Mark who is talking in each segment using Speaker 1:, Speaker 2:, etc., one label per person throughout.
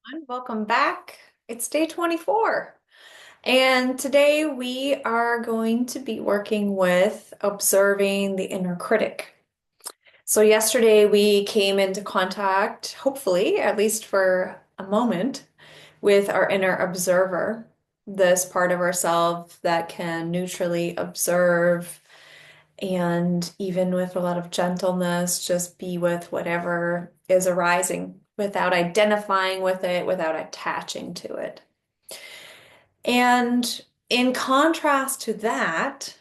Speaker 1: everyone. Welcome back. It's day 24. And today we are going to be working with observing the inner critic. So, yesterday we came into contact, hopefully, at least for a moment, with our inner observer, this part of ourselves that can neutrally observe and even with a lot of gentleness, just be with whatever is arising without identifying with it, without attaching to it. And in contrast to that,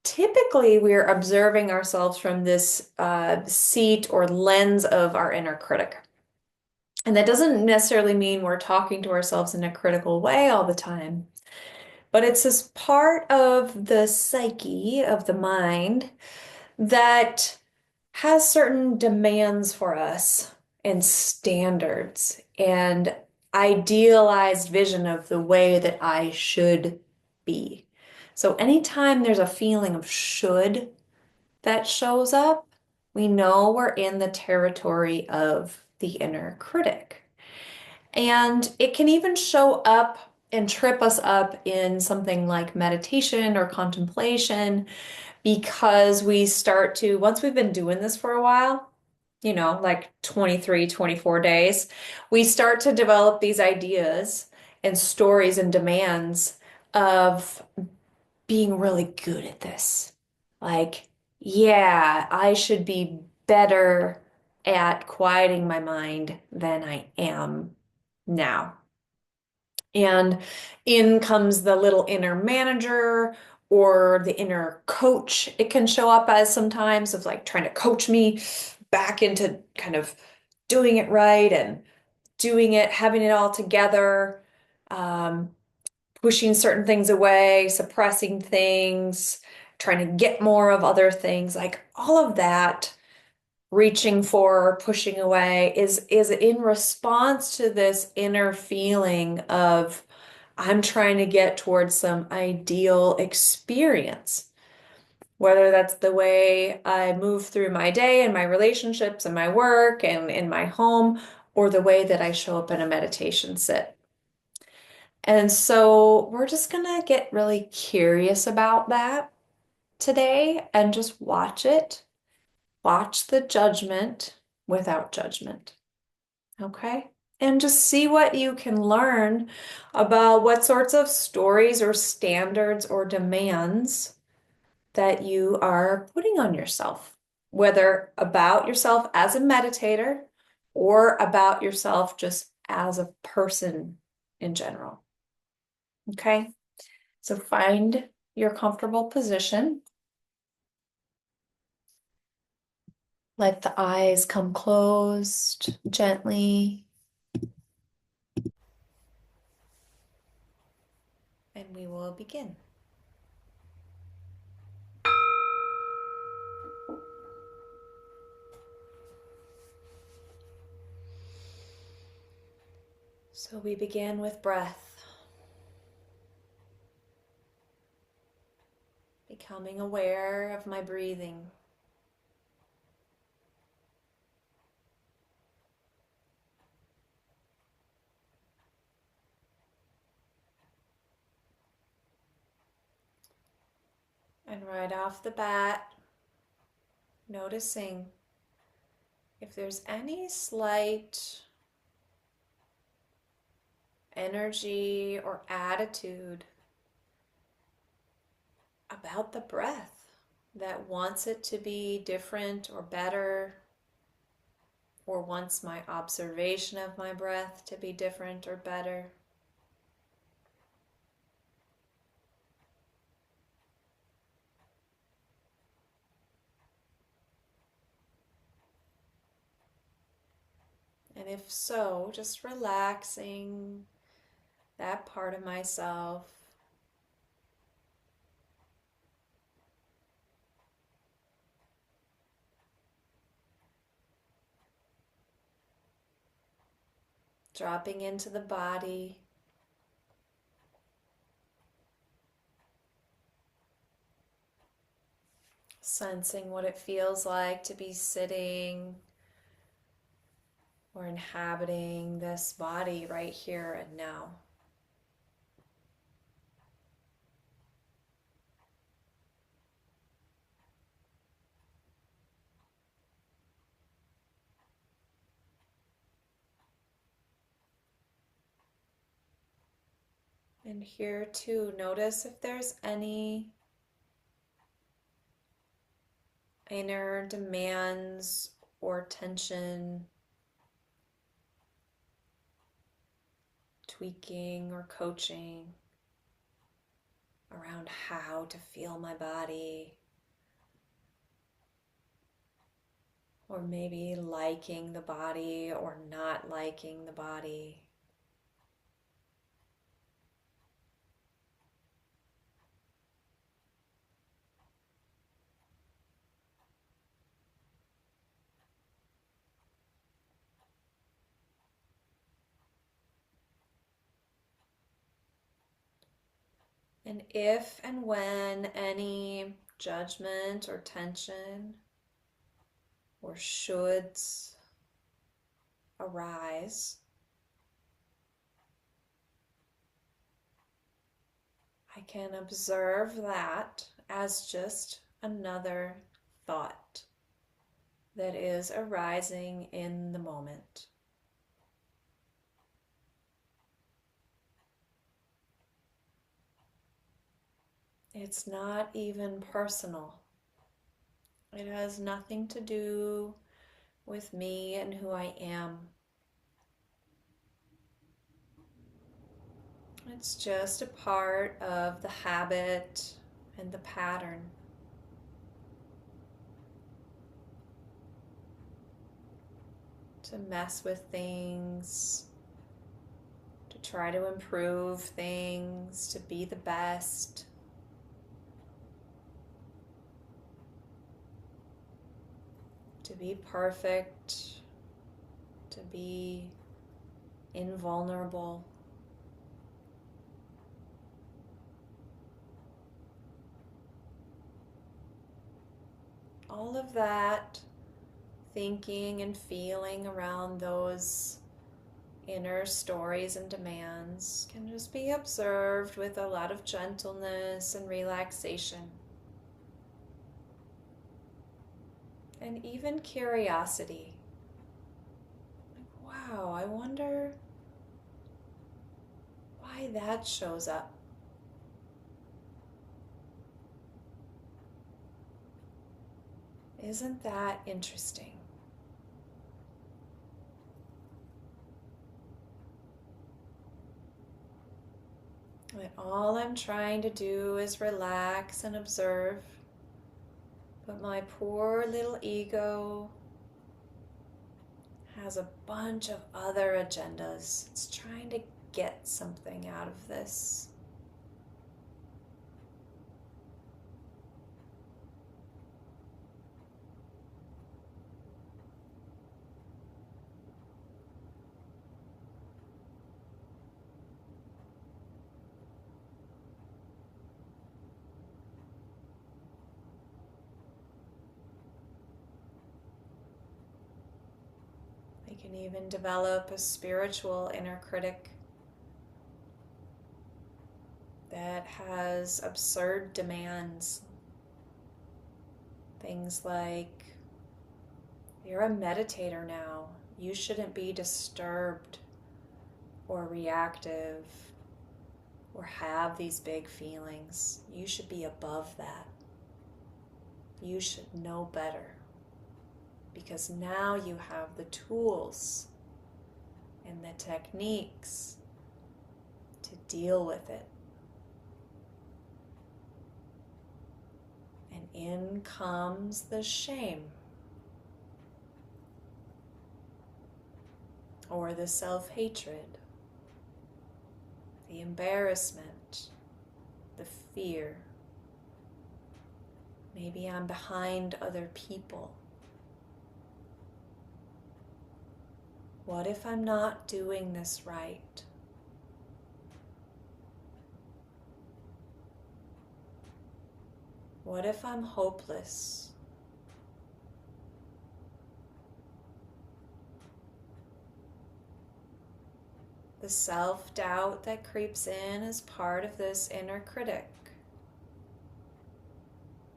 Speaker 1: typically we're observing ourselves from this seat or lens of our inner critic. And that doesn't necessarily mean we're talking to ourselves in a critical way all the time, but it's this part of the psyche, of the mind, that has certain demands for us and standards and idealized vision of the way that I should be. So anytime there's a feeling of should that shows up, we know we're in the territory of the inner critic. And it can even show up and trip us up in something like meditation or contemplation because we start to, once we've been doing this for a while, like 23, 24 days, we start to develop these ideas and stories and demands of being really good at this. Like, yeah, I should be better at quieting my mind than I am now. And in comes the little inner manager or the inner coach. It can show up as sometimes of like trying to coach me back into kind of doing it right and doing it, having it all together, um, pushing certain things away, suppressing things, trying to get more of other things, like all of that reaching for, pushing away is in response to this inner feeling of I'm trying to get towards some ideal experience. Whether that's the way I move through my day and my relationships and my work and in my home, or the way that I show up in a meditation sit. And so we're just gonna get really curious about that today and just watch it. Watch the judgment without judgment. Okay? And just see what you can learn about what sorts of stories or standards or demands that you are putting on yourself, whether about yourself as a meditator or about yourself just as a person in general. Okay? So find your comfortable position. Let the eyes come closed gently, and we will begin. So we begin with breath, becoming aware of my breathing. And right off the bat, noticing if there's any slight energy or attitude about the breath that wants it to be different or better, or wants my observation of my breath to be different or better. And if so, just relaxing that part of myself. Dropping into the body. Sensing what it feels like to be sitting or inhabiting this body right here and now. And here too, notice if there's any inner demands or tension, tweaking or coaching around how to feel my body, or maybe liking the body or not liking the body. And if and when any judgment or tension or shoulds arise, I can observe that as just another thought that is arising in the moment. It's not even personal. It has nothing to do with me and who I am. It's just a part of the habit and the pattern. To mess with things, to try to improve things, to be the best. To be perfect, to be invulnerable. All of that thinking and feeling around those inner stories and demands can just be observed with a lot of gentleness and relaxation. And even curiosity. Like, wow, I wonder why that shows up. Isn't that interesting? And all I'm trying to do is relax and observe, but my poor little ego has a bunch of other agendas. It's trying to get something out of this. I can even develop a spiritual inner critic that has absurd demands. Things like, you're a meditator now. You shouldn't be disturbed or reactive or have these big feelings. You should be above that. You should know better. Because now you have the tools and the techniques to deal with it. And in comes the shame or the self-hatred, the embarrassment, the fear. Maybe I'm behind other people. What if I'm not doing this right? What if I'm hopeless? The self-doubt that creeps in is part of this inner critic.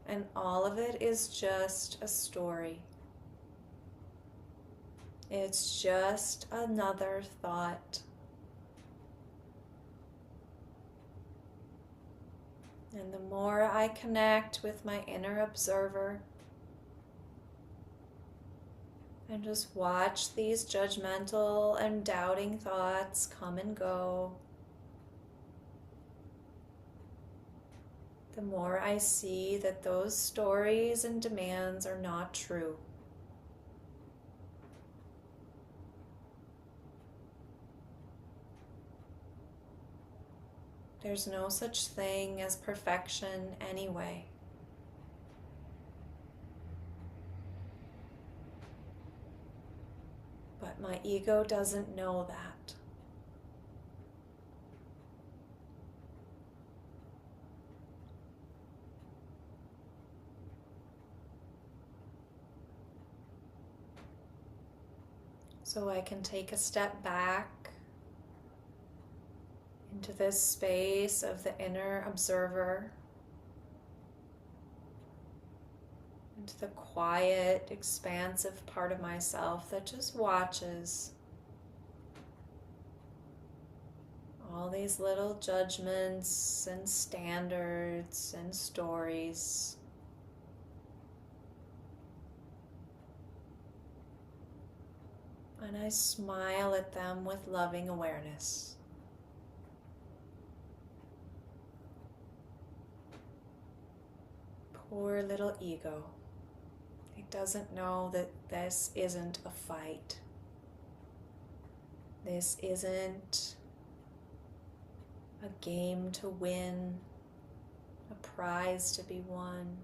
Speaker 1: And all of it is just a story. It's just another thought. And the more I connect with my inner observer and just watch these judgmental and doubting thoughts come and go, the more I see that those stories and demands are not true. There's no such thing as perfection anyway. But my ego doesn't know that. So I can take a step back into this space of the inner observer, into the quiet, expansive part of myself that just watches all these little judgments and standards and stories. And I smile at them with loving awareness. Poor little ego. It doesn't know that this isn't a fight. This isn't a game to win, a prize to be won.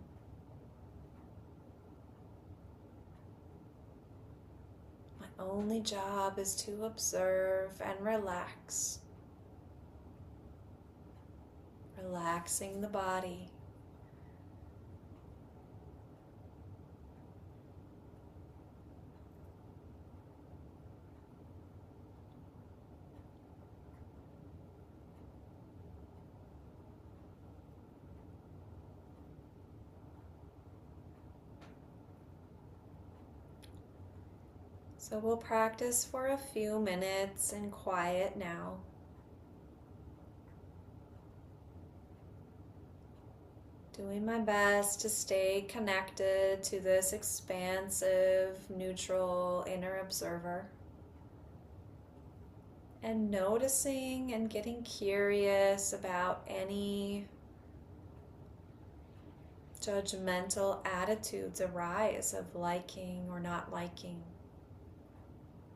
Speaker 1: My only job is to observe and relax. Relaxing the body. So we'll practice for a few minutes in quiet now. Doing my best to stay connected to this expansive, neutral inner observer. And noticing and getting curious about any judgmental attitudes arise of liking or not liking,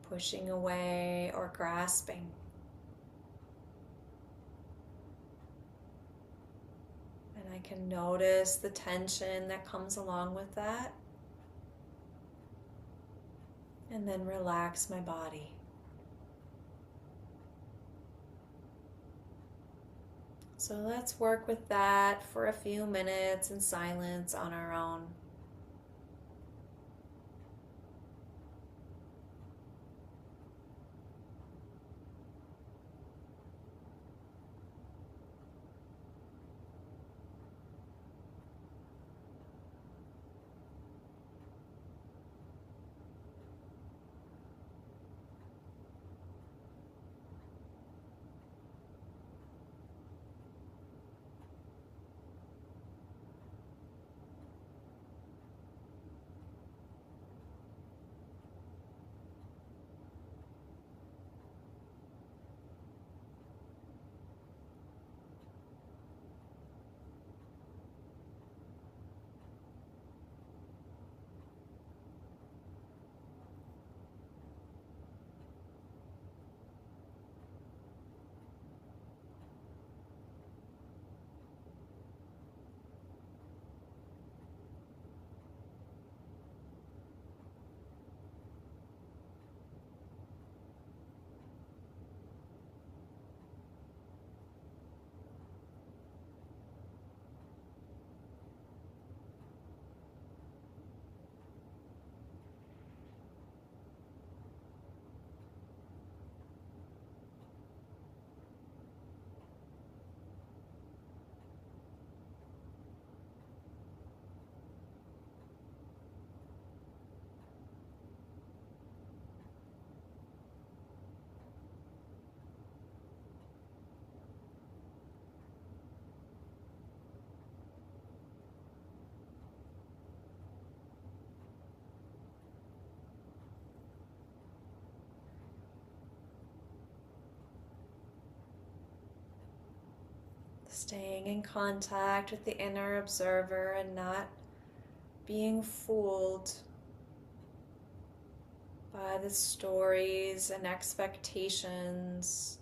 Speaker 1: pushing away or grasping. And I can notice the tension that comes along with that. And then relax my body. So let's work with that for a few minutes in silence on our own. Staying in contact with the inner observer and not being fooled by the stories and expectations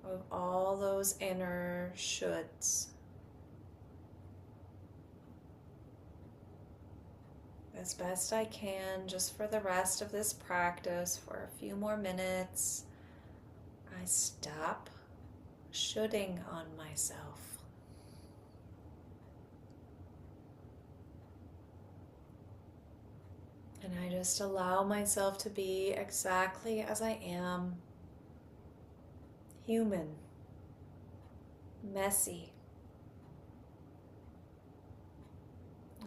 Speaker 1: of all those inner shoulds. As best I can, just for the rest of this practice, for a few more minutes, I stop shoulding on myself. And I just allow myself to be exactly as I am, human, messy,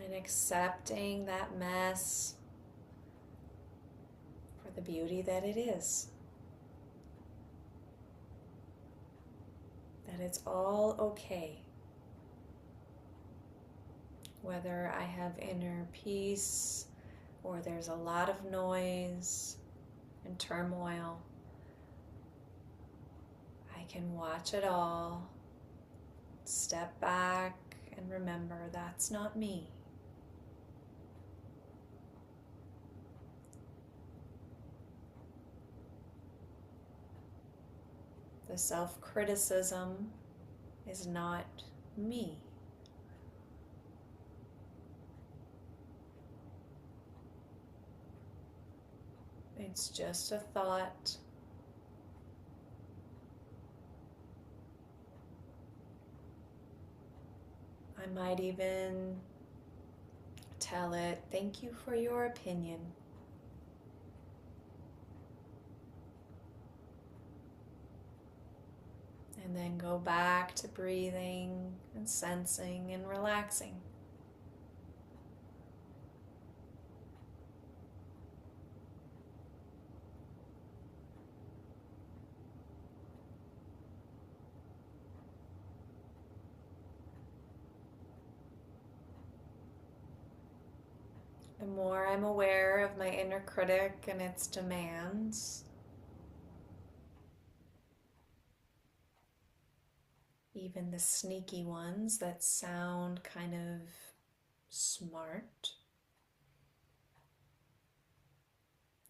Speaker 1: and accepting that mess for the beauty that it is. That it's all okay. Whether I have inner peace or there's a lot of noise and turmoil, I can watch it all, step back, and remember that's not me. The self-criticism is not me. It's just a thought. I might even tell it, "Thank you for your opinion." And then go back to breathing and sensing and relaxing. The more I'm aware of my inner critic and its demands, even the sneaky ones that sound kind of smart,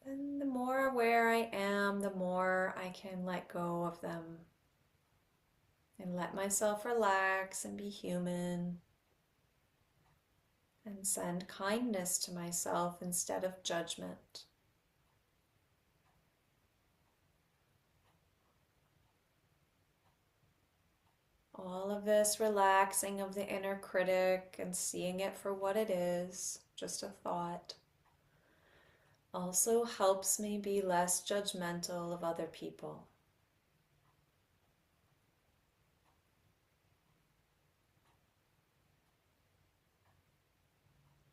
Speaker 1: then the more aware I am, the more I can let go of them and let myself relax and be human and send kindness to myself instead of judgment. All of this relaxing of the inner critic and seeing it for what it is, just a thought, also helps me be less judgmental of other people.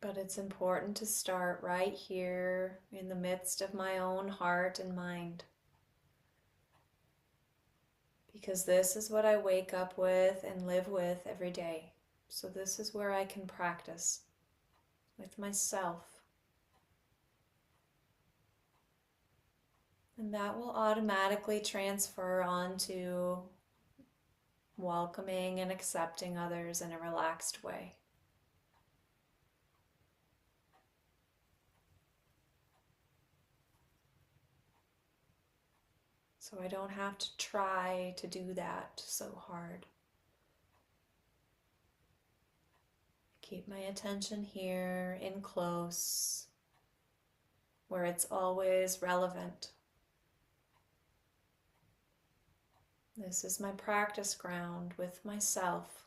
Speaker 1: But it's important to start right here in the midst of my own heart and mind. Because this is what I wake up with and live with every day. So this is where I can practice with myself. And that will automatically transfer onto welcoming and accepting others in a relaxed way. So I don't have to try to do that so hard. Keep my attention here in close, where it's always relevant. This is my practice ground with myself.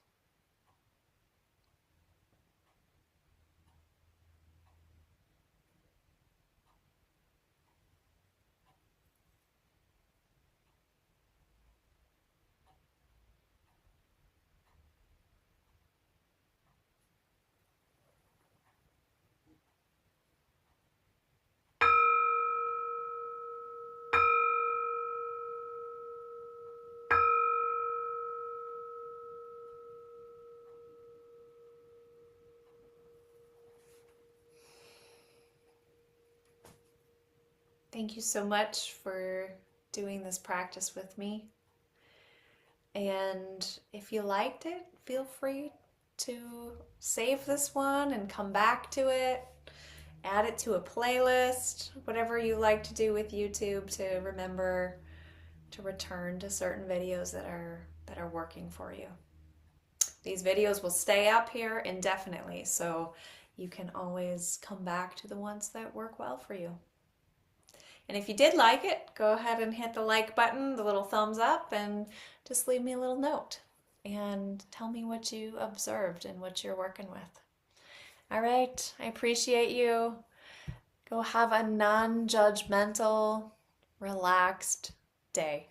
Speaker 1: Thank you so much for doing this practice with me. And if you liked it, feel free to save this one and come back to it. Add it to a playlist, whatever you like to do with YouTube to remember to return to certain videos that are working for you. These videos will stay up here indefinitely, so you can always come back to the ones that work well for you. And if you did like it, go ahead and hit the like button, the little thumbs up, and just leave me a little note and tell me what you observed and what you're working with. All right, I appreciate you. Go have a non-judgmental, relaxed day.